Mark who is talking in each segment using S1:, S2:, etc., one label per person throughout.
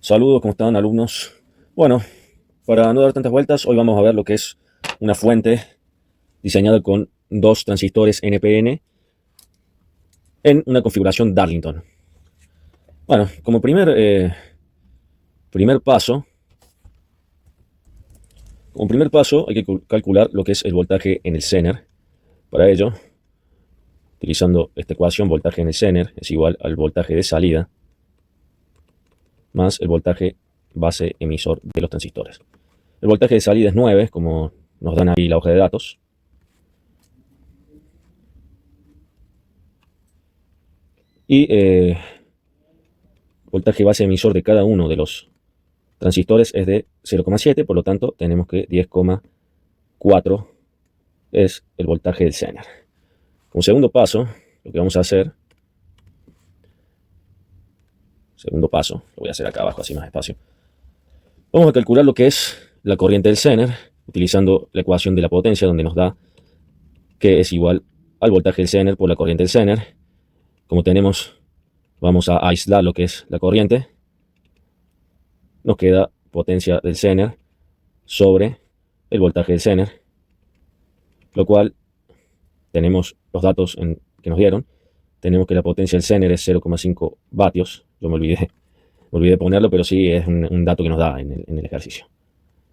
S1: Saludos, ¿cómo están, alumnos? Bueno, para no dar tantas vueltas, hoy vamos a ver lo que es una fuente diseñada con dos transistores NPN en una configuración Darlington. Bueno, como primer paso hay que calcular lo que es el voltaje en el Zener. Para ello, utilizando esta ecuación, voltaje en el Zener es igual al voltaje de salida más el voltaje base emisor de los transistores. El voltaje de salida es 9, como nos dan ahí la hoja de datos. Y voltaje base emisor de cada uno de los transistores es de 0,7, por lo tanto tenemos que 10,4 es el voltaje del Zener. Como segundo paso, lo que vamos a hacer, lo voy a hacer acá abajo, así más despacio. Vamos a calcular lo que es la corriente del Zener, utilizando la ecuación de la potencia, donde nos da que es igual al voltaje del Zener por la corriente del Zener. Como tenemos, vamos a aislar lo que es la corriente. Nos queda potencia del Zener sobre el voltaje del Zener, lo cual tenemos los datos que nos dieron. Tenemos que la potencia del Zener es 0,5 vatios. Yo me olvidé ponerlo, pero sí es un dato que nos da en el ejercicio.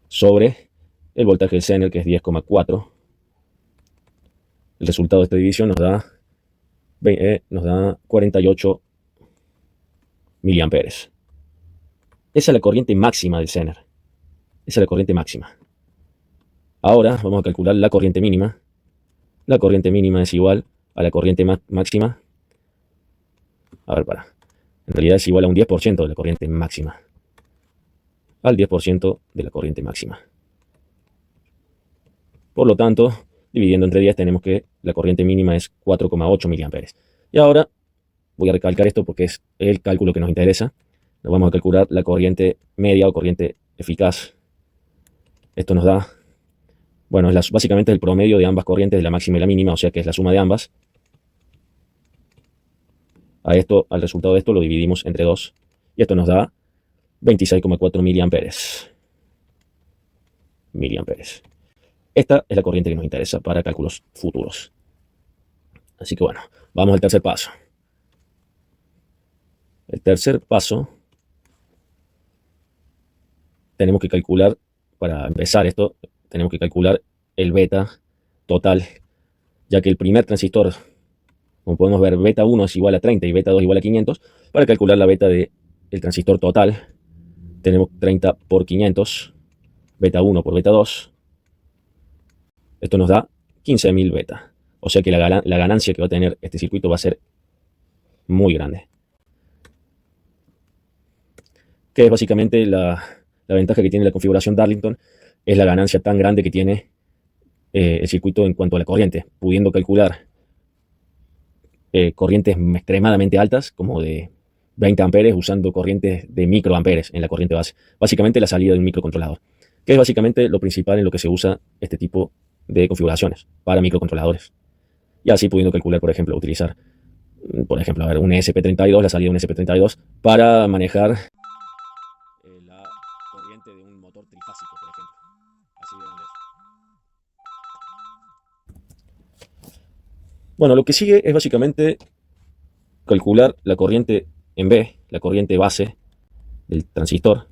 S1: Sobre el voltaje del Zener, que es 10,4. El resultado de esta división nos da 48 miliamperes. Esa es la corriente máxima del Zener. Esa es la corriente máxima. Ahora vamos a calcular la corriente mínima. La corriente mínima es igual a la corriente máxima. A ver, en realidad es igual a un 10% de la corriente máxima. Al 10% de la corriente máxima. Por lo tanto, dividiendo entre 10 tenemos que la corriente mínima es 4,8 miliamperes. Y ahora voy a recalcar esto porque es el cálculo que nos interesa. Nos vamos a calcular la corriente media o corriente eficaz. Esto nos da, bueno, es básicamente el promedio de ambas corrientes, de la máxima y la mínima, o sea que es la suma de ambas. Al resultado de esto lo dividimos entre 2 y esto nos da 26,4 miliamperes. Esta es la corriente que nos interesa para cálculos futuros. Así que bueno, vamos al tercer paso. El tercer paso, tenemos que calcular, para empezar esto, tenemos que calcular el beta total, ya que el primer transistor, como podemos ver, beta 1 es igual a 30 y beta 2 igual a 500. Para calcular la beta del transistor total, tenemos 30 por 500, beta 1 por beta 2. Esto nos da 15.000 beta. O sea que la ganancia que va a tener este circuito va a ser muy grande. Que es básicamente la ventaja que tiene la configuración Darlington, es la ganancia tan grande que tiene el circuito en cuanto a la corriente, pudiendo calcular corrientes extremadamente altas, como de 20 amperes, usando corrientes de microamperes en la corriente base. Básicamente la salida de un microcontrolador, que es básicamente lo principal en lo que se usa este tipo de configuraciones para microcontroladores. Y así pudiendo calcular, por ejemplo, utilizar, a ver, un ESP32, la salida de un ESP32, para manejar la corriente de un motor trifásico, por ejemplo. Así de grande. Bueno, lo que sigue es básicamente calcular la corriente en B, la corriente base del transistor.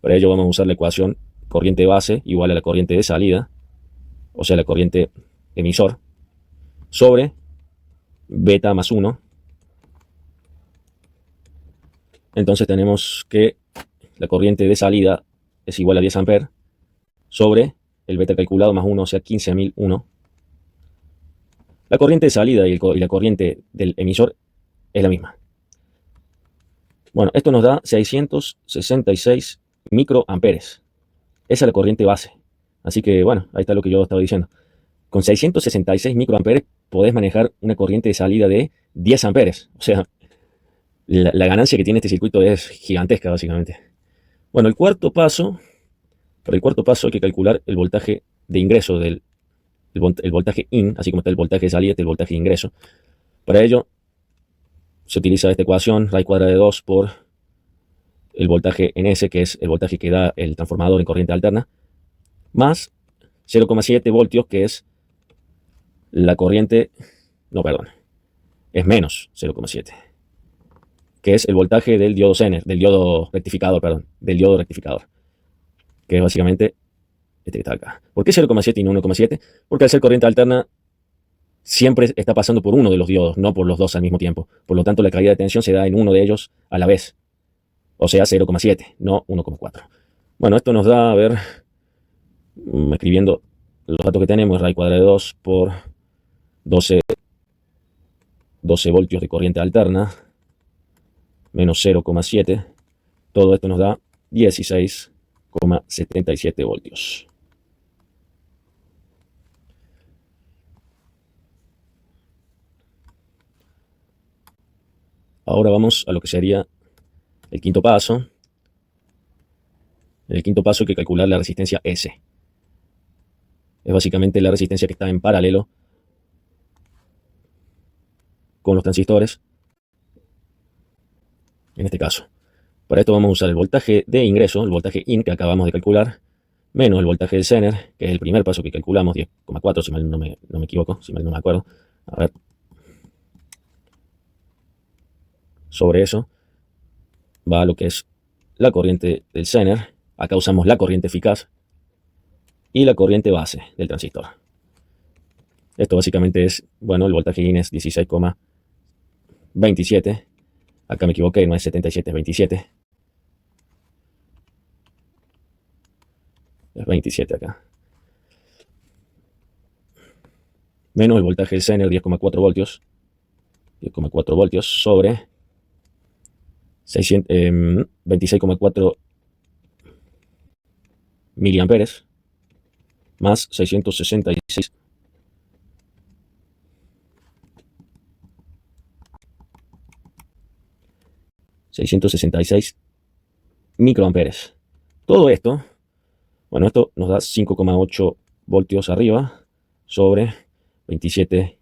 S1: Para ello vamos a usar la ecuación corriente base igual a la corriente de salida, o sea, la corriente emisor, sobre beta más 1. Entonces tenemos que la corriente de salida es igual a 10 amperes sobre el beta calculado más 1, o sea, 15.001. La corriente de salida y la corriente del emisor es la misma. Bueno, esto nos da 666 microamperes. Esa es la corriente base. Así que, bueno, ahí está lo que yo estaba diciendo. Con 666 microamperes podés manejar una corriente de salida de 10 amperes. O sea, la ganancia que tiene este circuito es gigantesca, básicamente. Bueno, para el cuarto paso hay que calcular el voltaje de ingreso el voltaje in, así como está el voltaje de salida, el voltaje de ingreso. Para ello se utiliza esta ecuación, raíz cuadrada de 2 por el voltaje en S, que es el voltaje que da el transformador en corriente alterna, más 0,7 voltios, que es la corriente, no, perdón, es menos 0,7, que es el voltaje del diodo Zener, del diodo rectificador, perdón, del diodo rectificador, que es básicamente este que está acá. ¿Por qué 0,7 y no 1,7? Porque al ser corriente alterna siempre está pasando por uno de los diodos, no por los dos al mismo tiempo. Por lo tanto, la caída de tensión se da en uno de ellos a la vez. O sea, 0,7, no 1,4. Bueno, esto nos da, a ver, escribiendo los datos que tenemos, raíz cuadrada de 2 por 12 voltios de corriente alterna, menos 0,7. Todo esto nos da 16,77 voltios. Ahora vamos a lo que sería el quinto paso. En el quinto paso hay que calcular la resistencia S. Es básicamente la resistencia que está en paralelo con los transistores, en este caso. Para esto vamos a usar el voltaje de ingreso, el voltaje IN que acabamos de calcular, menos el voltaje del Zener, que es el primer paso que calculamos, 10,4, si mal no me equivoco, si mal no me acuerdo. A ver. Sobre eso va lo que es la corriente del Zener. Acá usamos la corriente eficaz y la corriente base del transistor. Esto básicamente es, bueno, el voltaje IN es 16,27. Acá me equivoqué, no es 77, es 27. Es 27 acá. Menos el voltaje del Zener, 10,4 voltios. 10,4 voltios sobre 26,4 miliamperes más 666 microamperes. Todo esto, bueno, esto nos da 5,8 voltios arriba sobre 27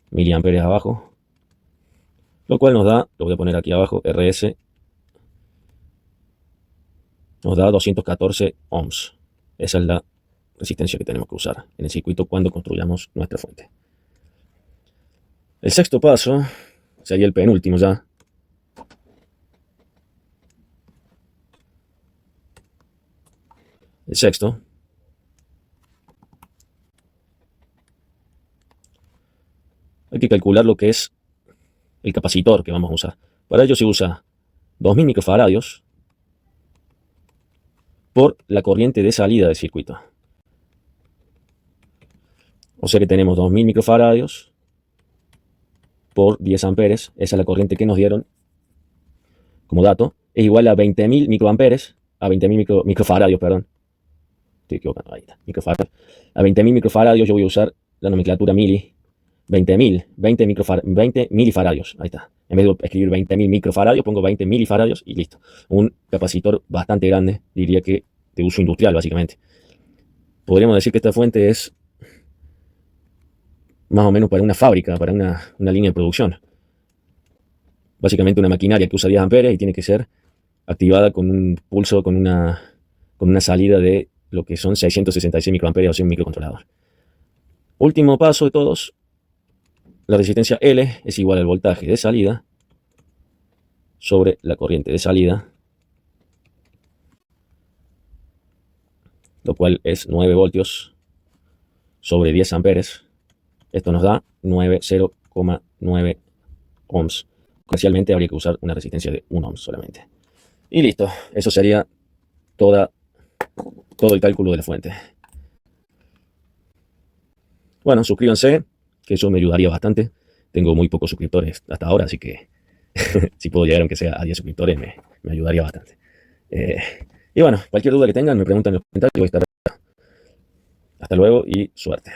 S1: miliamperes abajo, lo cual nos da, lo voy a poner aquí abajo, RS, nos da 214 ohms. Esa es la resistencia que tenemos que usar en el circuito cuando construyamos nuestra fuente. El sexto paso sería el penúltimo ya. El sexto hay que calcular lo que es el capacitor que vamos a usar. Para ello se usa 2000 microfaradios por la corriente de salida del circuito. O sea que tenemos 2000 microfaradios por 10 amperes. Esa es la corriente que nos dieron como dato. Es igual a 20.000 microamperes, a 20.000 microfaradios, perdón. Estoy equivocando, ahí está, microfaradios. A 20.000 microfaradios yo voy a usar la nomenclatura mili. 20.000, 20 milifaradios, ahí está. En vez de escribir 20.000 microfaradios, pongo 20 milifaradios y listo. Un capacitor bastante grande, diría que de uso industrial, básicamente. Podríamos decir que esta fuente es más o menos para una fábrica, para una línea de producción. Básicamente una maquinaria que usa 10 amperes y tiene que ser activada con un pulso, con una salida de lo que son 666 microamperes, o sea, un microcontrolador. Último paso de todos. La resistencia L es igual al voltaje de salida sobre la corriente de salida, lo cual es 9 voltios sobre 10 amperes. Esto nos da 0,9 ohms. Comercialmente habría que usar una resistencia de 1 ohm solamente. Y listo, eso sería todo el cálculo de la fuente. Bueno, suscríbanse, que eso me ayudaría bastante. Tengo muy pocos suscriptores hasta ahora, así que si puedo llegar aunque sea a 10 suscriptores me ayudaría bastante. Y bueno, cualquier duda que tengan me preguntan en los comentarios. Voy a estar. Hasta luego y suerte.